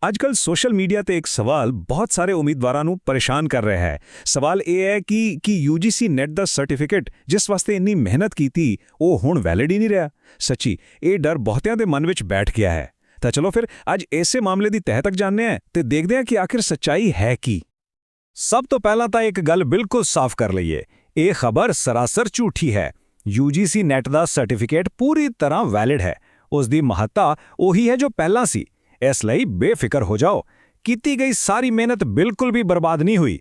ਅੱਜਕੱਲ social media ਤੇ ਇੱਕ ਸਵਾਲ ਬਹੁਤ ਸਾਰੇ ਉਮੀਦਵਾਰਾਂ ਨੂੰ ਪਰੇਸ਼ਾਨ ਕਰ ਰਿਹਾ ਹੈ। ਸਵਾਲ ਇਹ ਹੈ ਕਿ ਯੂਜੀਸੀ ਨੈਟ ਦਾ ਸਰਟੀਫਿਕੇਟ ਜਿਸ ਵਾਸਤੇ ਇੰਨੀ ਮਿਹਨਤ ਕੀਤੀ ਉਹ ਹੁਣ ਵੈਲਿਡ ਹੀ ਨਹੀਂ ਰਿਹਾ। ਸੱਚੀ ਇਹ ਡਰ ਬਹੁਤਿਆਂ ਦੇ ਮਨ ਵਿੱਚ ਬੈਠ ਗਿਆ ਹੈ। ਤਾਂ ਚਲੋ ਫਿਰ ਅੱਜ ਇਸੇ ਮਾਮਲੇ ਦੀ ਤਹਿ ਤੱਕ ਜਾਣਦੇ ਹਾਂ ਤੇ ਦੇਖਦੇ ਹਾਂ ਕਿ ਆਖਿਰ ਸੱਚਾਈ ਹੈ ਕੀ। ਸਭ ਤੋਂ ਪਹਿਲਾਂ ਤਾਂ ਇੱਕ ਗੱਲ ਬਿਲਕੁਲ ਸਾਫ਼ ਕਰ ਲਈਏ, ਇਹ ਖਬਰ ਸਰਾਸਰ ਝੂਠੀ ਹੈ। ਯੂਜੀਸੀ ਨੈਟ ਦਾ ਸਰਟੀਫਿਕੇਟ ਪੂਰੀ ਤਰ੍ਹਾਂ ਵੈਲਿਡ ਹੈ। ਉਸ ਦੀ ਮਹੱਤਤਾ ਉਹੀ ਹੈ ਜੋ ਪਹਿਲਾਂ ਸੀ। ਇਸ ਲਈ ਬੇਫਿਕਰ ਹੋ ਜਾਓ, ਕੀਤੀ ਗਈ ਸਾਰੀ ਮਿਹਨਤ ਬਿਲਕੁਲ ਵੀ ਬਰਬਾਦ ਨਹੀਂ ਹੋਈ।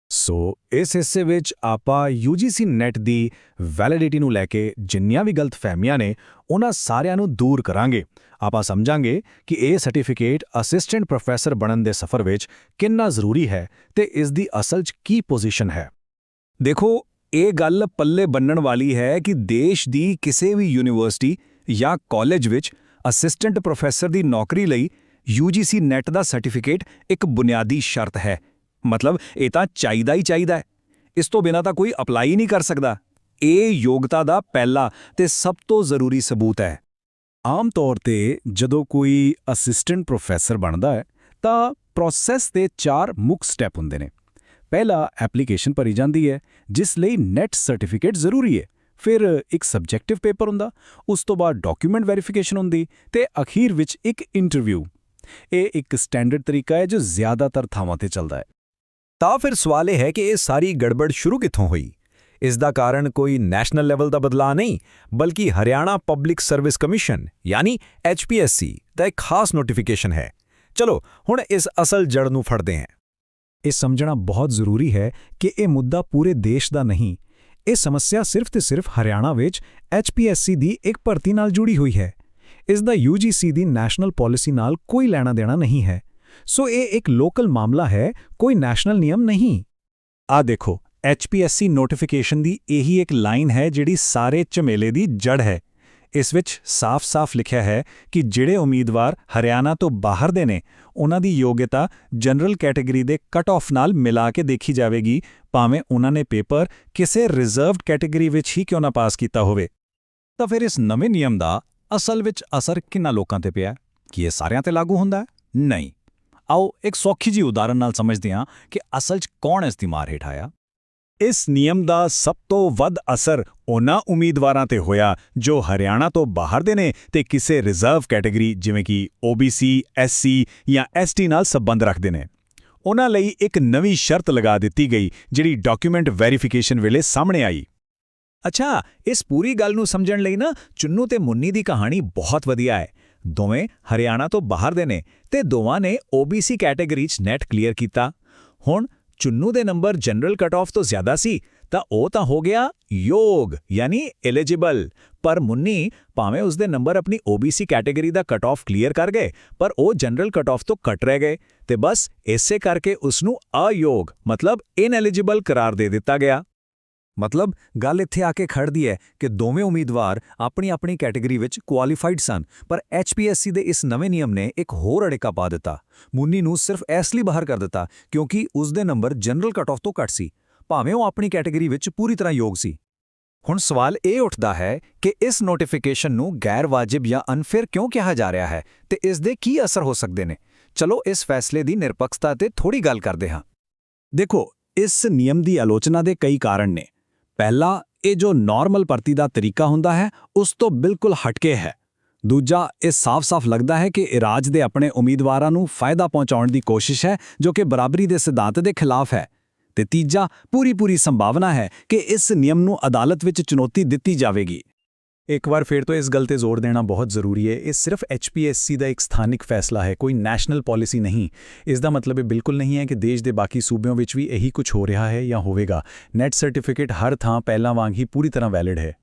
ਸੋ ਇਸ ਹਿੱਸੇ ਵਿੱਚ ਆਪਾਂ ਯੂਜੀਸੀ ਨੈਟ ਦੀ ਵੈਲਿਡਿਟੀ ਨੂੰ ਲੈ ਕੇ ਜਿੰਨੀਆਂ ਵੀ ਗਲਤਫਹਿਮੀਆਂ ਨੇ ਉਹਨਾਂ ਸਾਰਿਆਂ ਨੂੰ ਦੂਰ ਕਰਾਂਗੇ। ਆਪਾਂ ਸਮਝਾਂਗੇ ਕਿ ਇਹ ਸਰਟੀਫਿਕੇਟ ਅਸਿਸਟੈਂਟ ਪ੍ਰੋਫੈਸਰ ਬਣਨ ਦੇ ਸਫ਼ਰ ਵਿੱਚ ਕਿੰਨਾ ਜ਼ਰੂਰੀ ਹੈ ਤੇ ਇਸ ਦੀ ਅਸਲ 'ਚ ਕੀ ਪੋਜੀਸ਼ਨ ਹੈ। ਦੇਖੋ, ਇਹ ਗੱਲ ਪੱਲੇ ਬੰਨਣ ਵਾਲੀ ਹੈ ਕਿ ਦੇਸ਼ ਦੀ ਕਿਸੇ ਵੀ ਯੂਨੀਵਰਸਿਟੀ ਜਾਂ ਕਾਲਜ ਵਿੱਚ ਅਸਿਸਟੈਂਟ ਪ੍ਰੋਫੈਸਰ ਦੀ ਨੌਕਰੀ ਲਈ ਯੂਜੀਸੀ ਨੈਟ ਦਾ ਸਰਟੀਫਿਕੇਟ ਇੱਕ ਬੁਨਿਆਦੀ ਸ਼ਰਤ ਹੈ। ਮਤਲਬ ਇਹ ਤਾਂ ਚਾਹੀਦਾ ਹੀ ਚਾਹੀਦਾ ਹੈ। ਇਸ ਤੋਂ ਬਿਨਾਂ ਤਾਂ ਕੋਈ ਅਪਲਾਈ ਨਹੀਂ ਕਰ ਸਕਦਾ। ਇਹ ਯੋਗਤਾ ਦਾ ਪਹਿਲਾ ਤੇ ਸਭ ਤੋਂ ਜ਼ਰੂਰੀ ਸਬੂਤ ਹੈ। ਆਮ ਤੌਰ ਤੇ ਜਦੋਂ ਕੋਈ ਅਸਿਸਟੈਂਟ ਪ੍ਰੋਫੈਸਰ ਬਣਦਾ ਹੈ ਤਾਂ ਪ੍ਰੋਸੈਸ ਦੇ 4 ਮੁੱਖ ਸਟੈਪ ਹੁੰਦੇ ਨੇ। ਪਹਿਲਾ ਐਪਲੀਕੇਸ਼ਨ ਭਰੀ ਜਾਂਦੀ ਹੈ ਜਿਸ ਲਈ ਨੈਟ ਸਰਟੀਫਿਕੇਟ ਜ਼ਰੂਰੀ ਹੈ। ਫਿਰ ਇੱਕ ਸਬਜੈਕਟਿਵ ਪੇਪਰ ਹੁੰਦਾ, ਉਸ ਤੋਂ ਬਾਅਦ ਡਾਕੂਮੈਂਟ ਵੈਰੀਫਿਕੇਸ਼ਨ ਹੁੰਦੀ ਤੇ ਅਖੀਰ ਵਿੱਚ ਇੱਕ ਇੰਟਰਵਿਊ। ਇਹ ਇੱਕ ਸਟੈਂਡਰਡ ਤਰੀਕਾ ਹੈ ਜੋ ਜ਼ਿਆਦਾਤਰ ਥਾਵਾਂ ਤੇ ਚੱਲਦਾ ਹੈ। ਤਾਂ ਫਿਰ ਸਵਾਲ ਇਹ ਹੈ ਕਿ ਇਹ ਸਾਰੀ ਗੜਬੜ ਸ਼ੁਰੂ ਕਿੱਥੋਂ ਹੋਈ। ਇਸ ਦਾ ਕਾਰਨ ਕੋਈ ਨੈਸ਼ਨਲ ਲੈਵਲ ਦਾ ਬਦਲਾਅ ਨਹੀਂ, ਬਲਕਿ ਹਰਿਆਣਾ ਪਬਲਿਕ ਸਰਵਿਸ ਕਮਿਸ਼ਨ ਯਾਨੀ HPSC ਦਾ ਇੱਕ ਖਾਸ ਨੋਟੀਫਿਕੇਸ਼ਨ ਹੈ। ਚਲੋ ਹੁਣ ਇਸ ਅਸਲ ਜੜ ਨੂੰ ਫੜਦੇ ਹਾਂ। ਇਹ ਸਮਝਣਾ ਬਹੁਤ ਜ਼ਰੂਰੀ ਹੈ ਕਿ ਇਹ ਮੁੱਦਾ ਪੂਰੇ ਦੇਸ਼ ਦਾ ਨਹੀਂ। ਇਹ ਸਮੱਸਿਆ ਸਿਰਫ ਤੇ ਸਿਰਫ ਹਰਿਆਣਾ ਵਿੱਚ HPSC ਦੀ ਇੱਕ ਭਰਤੀ ਨਾਲ ਜੁੜੀ ਹੋਈ ਹੈ। ਇਸ ਦਾ UGC ਦੀ ਨੈਸ਼ਨਲ ਪਾਲਿਸੀ ਨਾਲ ਕੋਈ ਲੈਣਾ ਦੇਣਾ ਨਹੀਂ ਹੈ। ਸੋ ਇਹ ਇੱਕ ਲੋਕਲ ਮਾਮਲਾ ਹੈ, ਕੋਈ ਨੈਸ਼ਨਲ ਨਿਯਮ ਨਹੀਂ। ਆਹ ਦੇਖੋ, HPSC ਨੋਟੀਫਿਕੇਸ਼ਨ ਦੀ ਇਹੀ ਇੱਕ ਲਾਈਨ ਹੈ ਜਿਹੜੀ ਸਾਰੇ ਝਮੇਲੇ ਦੀ ਜੜ ਹੈ। ਇਸ ਵਿੱਚ ਸਾਫ਼-ਸਾਫ਼ ਲਿਖਿਆ ਹੈ ਕਿ ਜਿਹੜੇ ਉਮੀਦਵਾਰ ਹਰਿਆਣਾ ਤੋਂ ਬਾਹਰ ਦੇ ਨੇ ਉਹਨਾਂ ਦੀ ਯੋਗਤਾ ਜਨਰਲ ਕੈਟੇਗਰੀ ਦੇ ਕੱਟ ਆਫ ਨਾਲ ਮਿਲਾ ਕੇ ਦੇਖੀ ਜਾਵੇਗੀ, ਭਾਵੇਂ ਉਹਨਾਂ ਨੇ ਪੇਪਰ ਕਿਸੇ ਰਿਜ਼ਰਵਡ ਕੈਟੇਗਰੀ ਵਿੱਚ ਹੀ ਕਿਉਂ ਨਾ ਪਾਸ ਕੀਤਾ ਹੋਵੇ। ਤਾਂ ਫਿਰ ਇਸ ਨਵੇਂ ਨਿਯਮ ਦਾ ਅਸਲ ਵਿੱਚ ਅਸਰ ਕਿੰਨਾ ਲੋਕਾਂ ਤੇ ਪਿਆ? ਕੀ ਇਹ ਸਾਰਿਆਂ ਤੇ ਲਾਗੂ ਹੁੰਦਾ ਹੈ? ਨਹੀਂ। ਆਓ ਇੱਕ ਸੌਖੀ ਜਿਹੀ ਉਦਾਹਰਨ ਨਾਲ ਸਮਝਦੇ ਹਾਂ ਕਿ ਅਸਲ 'ਚ ਕੌਣ ਇਸ ਦੀ ਮਾਰ ਹੇਠ ਆਇਆ। ਇਸ ਨਿਯਮ ਦਾ ਸਭ ਤੋਂ ਵੱਧ ਅਸਰ ਉਹਨਾਂ ਉਮੀਦਵਾਰਾਂ ਤੇ ਹੋਇਆ ਜੋ ਹਰਿਆਣਾ ਤੋਂ ਬਾਹਰ ਦੇ ਨੇ ਤੇ ਕਿਸੇ ਰਿਜ਼ਰਵ ਕੈਟੇਗਰੀ ਜਿਵੇਂ ਕਿ OBC, SC ਜਾਂ ST ਨਾਲ ਸੰਬੰਧ ਰੱਖਦੇ ਨੇ। ਉਹਨਾਂ ਲਈ ਇੱਕ ਨਵੀਂ ਸ਼ਰਤ ਲਗਾ ਦਿੱਤੀ ਗਈ ਜਿਹੜੀ ਡਾਕੂਮੈਂਟ ਵੈਰੀਫਿਕੇਸ਼ਨ ਵੇਲੇ ਸਾਹਮਣੇ ਆਈ। ਅੱਛਾ, ਇਸ ਪੂਰੀ ਗੱਲ ਨੂੰ ਸਮਝਣ ਲਈ ਨਾ ਚੁੰਨੂ ਤੇ ਮੁੰਨੀ ਦੀ ਕਹਾਣੀ ਬਹੁਤ ਵਧੀਆ ਹੈ। ਦੋਵੇਂ ਹਰਿਆਣਾ ਤੋਂ ਬਾਹਰ ਦੇ ਨੇ ਤੇ ਦੋਵਾਂ ਨੇ OBC ਕੈਟੇਗਰੀ 'ਚ ਨੈਟ ਕਲੀਅਰ ਕੀਤਾ। ਹੁਣ ਚੁੰਨੂ ਦੇ ਨੰਬਰ ਜਨਰਲ ਕਟ ਆਫ ਤੋਂ ਜ਼ਿਆਦਾ ਸੀ ਤਾਂ ਉਹ ਤਾਂ ਹੋ ਗਿਆ ਯੋਗ ਯਾਨੀ ਐਲੀਜੀਬਲ, ਪਰ ਮੁੰਨੀ ਭਾਵੇਂ ਉਸਦੇ ਨੰਬਰ ਆਪਣੀ OBC category the cut of clear ਕਰ ਗਏ ਪਰ ਉਹ ਜਨਰਲ ਕਟ ਆਫ ਤੋਂ ਕੱਟ ਰਹਿ ਗਏ ਤੇ ਬਸ ਇਸੇ ਕਰਕੇ ਉਸਨੂੰ ਅਯੋਗ ਮਤਲਬ ਇਨਐਲੀਜੀਬਲ ਕਰਾਰ ਦੇ ਦਿੱਤਾ ਗਿਆ। ਮਤਲਬ ਗੱਲ ਇੱਥੇ ਆ ਕੇ ਖੜਦੀ ਹੈ ਕਿ ਦੋਵੇਂ ਉਮੀਦਵਾਰ ਆਪਣੀ ਕੈਟੇਗਰੀ ਵਿੱਚ ਕੁਆਲੀਫਾਈਡ ਸਨ, ਪਰ HPSC ਦੇ ਇਸ ਨਵੇਂ ਨਿਯਮ ਨੇ ਇੱਕ ਹੋਰ ਅੜਿੱਕਾ ਪਾ ਦਿੱਤਾ। ਮੁੰਨੀ ਨੂੰ ਸਿਰਫ ਇਸ ਲਈ ਬਾਹਰ ਕਰ ਦਿੱਤਾ ਕਿਉਂਕਿ ਉਸਦੇ ਨੰਬਰ ਜਨਰਲ ਕਟ ਆਫ ਤੋਂ ਘੱਟ ਸੀ, ਭਾਵੇਂ ਉਹ ਆਪਣੀ ਕੈਟੇਗਰੀ ਵਿੱਚ ਪੂਰੀ ਤਰ੍ਹਾਂ ਯੋਗ ਸੀ। ਹੁਣ ਸਵਾਲ ਇਹ ਉੱਠਦਾ ਹੈ ਕਿ ਇਸ ਨੋਟੀਫਿਕੇਸ਼ਨ ਨੂੰ ਗੈਰ ਵਾਜਿਬ ਜਾਂ ਅਨਫੇਅਰ ਕਿਉਂ ਕਿਹਾ ਜਾ ਰਿਹਾ ਹੈ ਤੇ ਇਸ ਦੇ ਕੀ ਅਸਰ ਹੋ ਸਕਦੇ ਨੇ। ਚਲੋ ਇਸ ਫੈਸਲੇ ਦੀ ਨਿਰਪੱਖਤਾ ਤੇ ਥੋੜੀ ਗੱਲ ਕਰਦੇ ਹਾਂ। ਦੇਖੋ, ਇਸ ਨਿਯਮ ਦੀ ਆਲੋਚਨਾ ਦੇ ਕਈ ਕਾਰਨ ਨੇ। ਪਹਿਲਾ, ਇਹ ਜੋ ਨਾਰਮਲ ਭਰਤੀ ਦਾ ਤਰੀਕਾ ਹੁੰਦਾ ਹੈ ਉਸ ਤੋਂ ਬਿਲਕੁਲ ਹਟਕੇ ਹੈ। ਦੂਜਾ, ਇਹ ਸਾਫ਼-ਸਾਫ਼ ਲੱਗਦਾ ਹੈ ਕਿ ਇਹ ਰਾਜ ਦੇ ਆਪਣੇ ਉਮੀਦਵਾਰਾਂ ਨੂੰ ਫਾਇਦਾ ਪਹੁੰਚਾਉਣ ਦੀ ਕੋਸ਼ਿਸ਼ ਹੈ ਜੋ ਕਿ ਬਰਾਬਰੀ ਦੇ ਸਿਧਾਂਤ ਦੇ ਖਿਲਾਫ ਹੈ। ਤੇ ਤੀਜਾ, ਪੂਰੀ ਸੰਭਾਵਨਾ ਹੈ ਕਿ ਇਸ ਨਿਯਮ ਨੂੰ ਅਦਾਲਤ ਵਿੱਚ ਚੁਣੌਤੀ ਦਿੱਤੀ ਜਾਵੇਗੀ। ਇੱਕ ਵਾਰ ਫਿਰ ਤੋਂ ਇਸ ਗੱਲ ਤੇ ਜ਼ੋਰ ਦੇਣਾ ਬਹੁਤ ਜ਼ਰੂਰੀ ਹੈ, ਇਹ ਸਿਰਫ HPSC ਦਾ ਇੱਕ ਸਥਾਨਿਕ ਫੈਸਲਾ ਹੈ, ਕੋਈ ਨੈਸ਼ਨਲ ਪਾਲਿਸੀ ਨਹੀਂ। ਇਸ ਦਾ ਮਤਲਬ ਇਹ ਬਿਲਕੁਲ ਨਹੀਂ ਹੈ ਕਿ ਦੇਸ਼ ਦੇ ਬਾਕੀ ਸੂਬਿਆਂ ਵਿੱਚ ਵੀ ਇਹੀ ਕੁਝ ਹੋ ਰਿਹਾ ਹੈ ਜਾਂ ਹੋਵੇਗਾ। ਨੈਟ ਸਰਟੀਫਿਕੇਟ ਹਰ ਥਾਂ ਪਹਿਲਾਂ ਵਾਂਗ ਹੀ ਪੂਰੀ ਤਰ੍ਹਾਂ ਵੈਲਿਡ ਹੈ।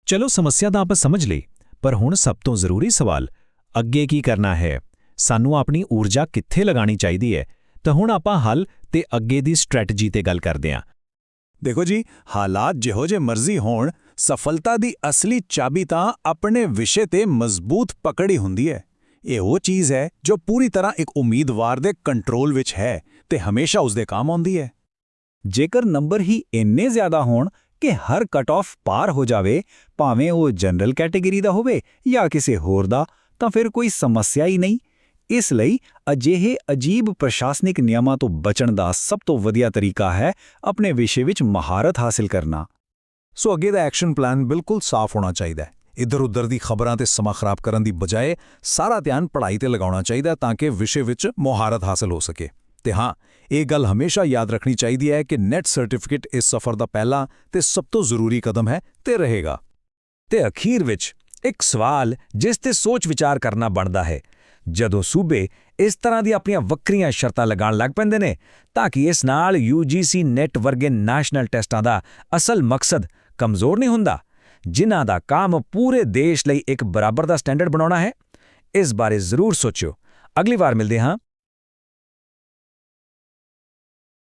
ਚਲੋ, ਸਮੱਸਿਆ ਤਾਂ ਆਪਾਂ ਸਮਝ ਲਈ, ਪਰ ਹੁਣ ਸਭ ਤੋਂ ਜ਼ਰੂਰੀ ਸਵਾਲ, ਅੱਗੇ ਕੀ ਕਰਨਾ ਹੈ? ਸਾਨੂੰ ਆਪਣੀ ਊਰਜਾ ਕਿੱਥੇ ਲਗਾਉਣੀ ਚਾਹੀਦੀ ਹੈ? ਤਾਂ ਹੁਣ ਆਪਾਂ ਹੱਲ ਤੇ ਅੱਗੇ ਦੀ ਸਟ੍ਰੈਟਜੀ ਤੇ ਗੱਲ ਕਰਦੇ ਹਾਂ। ਦੇਖੋ ਜੀ, ਹਾਲਾਤ ਜਿਹੋ ਜਿਹੇ ਮਰਜ਼ੀ ਹੋਣ, ਸਫਲਤਾ ਦੀ ਅਸਲੀ ਚਾਬੀ ਤਾਂ ਆਪਣੇ ਵਿਸ਼ੇ ਤੇ ਮਜ਼ਬੂਤ ਪਕੜ ਹੀ ਹੁੰਦੀ ਹੈ। ਇਹ ਉਹ ਚੀਜ਼ ਹੈ ਜੋ ਪੂਰੀ ਤਰ੍ਹਾਂ ਇੱਕ ਉਮੀਦਵਾਰ ਦੇ ਕੰਟਰੋਲ ਵਿੱਚ ਹੈ ਤੇ ਹਮੇਸ਼ਾ ਉਸਦੇ ਕੰਮ ਆਉਂਦੀ ਹੈ। ਜੇਕਰ ਨੰਬਰ ਹੀ ਇੰਨੇ ਜ਼ਿਆਦਾ ਹੋਣ ਕਿ ਹਰ ਕਟ ਆਫ ਪਾਰ ਹੋ ਜਾਵੇ, ਭਾਵੇਂ ਉਹ ਜਨਰਲ ਕੈਟੇਗਰੀ ਦਾ ਹੋਵੇ ਜਾਂ ਕਿਸੇ ਹੋਰ ਦਾ, ਤਾਂ ਫਿਰ ਕੋਈ ਸਮੱਸਿਆ ਹੀ ਨਹੀਂ। ਇਸ ਲਈ ਅਜਿਹੇ ਅਜੀਬ ਪ੍ਰਸ਼ਾਸਨਿਕ ਨਿਯਮਾਂ ਤੋਂ ਬਚਣ ਦਾ ਸਭ ਤੋਂ ਵਧੀਆ ਤਰੀਕਾ ਹੈ ਆਪਣੇ ਵਿਸ਼ੇ ਵਿੱਚ ਮਹਾਰਤ ਹਾਸਲ ਕਰਨਾ। ਸੋ ਅੱਗੇ ਦਾ ਐਕਸ਼ਨ ਪਲਾਨ ਬਿਲਕੁਲ ਸਾਫ਼ ਹੋਣਾ ਚਾਹੀਦਾ ਹੈ। ਇੱਧਰ-ਉੱਧਰ ਦੀ ਖਬਰਾਂ ਤੇ ਸਮਾਂ ਖਰਾਬ ਕਰਨ ਦੀ ਬਜਾਏ ਸਾਰਾ ਧਿਆਨ ਪੜ੍ਹਾਈ ਤੇ ਲਗਾਉਣਾ ਚਾਹੀਦਾ ਤਾਂ ਕਿ ਵਿਸ਼ੇ ਵਿੱਚ ਮੁਹਾਰਤ ਹਾਸਲ ਹੋ ਸਕੇ। ਤੇ ਹਾਂ, ਇਹ ਗੱਲ ਹਮੇਸ਼ਾ ਯਾਦ ਰੱਖਣੀ ਚਾਹੀਦੀ ਹੈ ਕਿ ਨੈਟ ਸਰਟੀਫਿਕੇਟ ਇਸ ਸਫ਼ਰ ਦਾ ਪਹਿਲਾ ਤੇ ਸਭ ਤੋਂ ਜ਼ਰੂਰੀ ਕਦਮ ਹੈ ਤੇ ਰਹੇਗਾ। ਤੇ ਅਖੀਰ ਵਿੱਚ ਇੱਕ ਸਵਾਲ ਜਿਸ ਤੇ ਸੋਚ ਵਿਚਾਰ ਕਰਨਾ ਬਣਦਾ ਹੈ, ਜਦੋਂ ਸੂਬੇ ਇਸ ਤਰ੍ਹਾਂ ਦੀਆਂ ਆਪਣੀਆਂ ਵੱਖਰੀਆਂ ਸ਼ਰਤਾਂ ਲਗਾਉਣ ਲੱਗ ਪੈਂਦੇ ਨੇ ਤਾਂ ਕਿ ਇਸ ਨਾਲ UGC ਨੈਟ ਵਰਗੇ ਨੈਸ਼ਨਲ ਟੈਸਟਾਂ ਦਾ ਅਸਲ ਮਕਸਦ ਕਮਜ਼ੋਰ ਨਹੀਂ ਹੁੰਦਾ, ਜਿਨ੍ਹਾਂ ਦਾ ਕੰਮ ਪੂਰੇ ਦੇਸ਼ ਲਈ ਇੱਕ ਬਰਾਬਰ ਦਾ ਸਟੈਂਡਰਡ ਬਣਾਉਣਾ ਹੈ। ਇਸ ਬਾਰੇ ਜ਼ਰੂਰ ਸੋਚਿਓ। ਅਗਲੀ ਵਾਰ ਮਿਲਦੇ ਹਾਂ